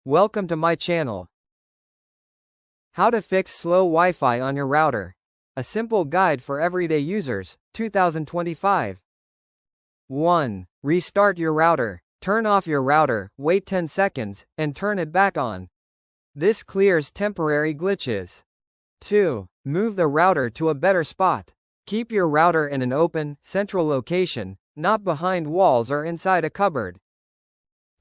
Welcome to my channel. How to fix slow Wi-Fi on your router. A simple guide for everyday users, 2025. 1. Restart your router. Turn off your router, wait 10 seconds, and turn it back on. This clears temporary glitches. 2. Move the router to a better spot. Keep your router in an open, central location, not behind walls or inside a cupboard.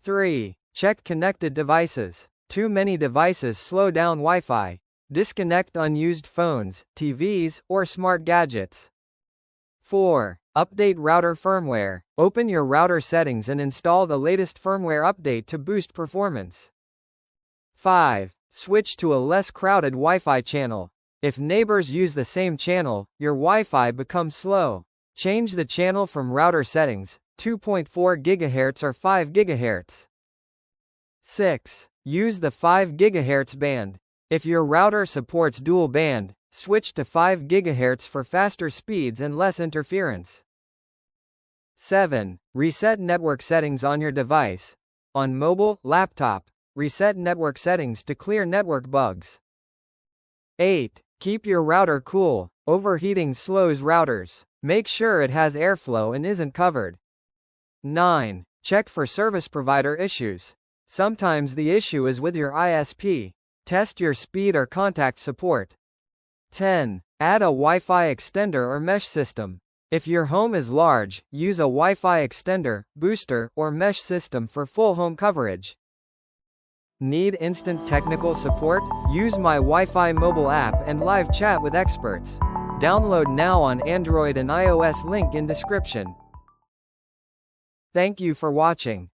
3. Check connected devices. Too many devices slow down Wi-Fi. Disconnect unused phones, TVs, or smart gadgets. 4. Update router firmware. Open your router settings and install the latest firmware update to boost performance. 5. Switch to a less crowded Wi-Fi channel. If neighbors use the same channel, your Wi-Fi becomes slow. Change the channel from router settings, 2.4 GHz or 5 GHz. 6. Use the 5 GHz band. If your router supports dual band, switch to 5 GHz for faster speeds and less interference. 7. Reset network settings on your device. On mobile, laptop, reset network settings to clear network bugs. 8. Keep your router cool. Overheating slows routers. Make sure it has airflow and isn't covered. 9. Check for service provider issues. Sometimes the issue is with your ISP. Test your speed or contact support. 10. Add a Wi-Fi extender or mesh system. If your home is large, use a Wi-Fi extender, booster, or mesh system for full home coverage. Need instant technical support? Use my Wi-Fi mobile app and live chat with experts. Download now on Android and iOS, link in description. Thank you for watching.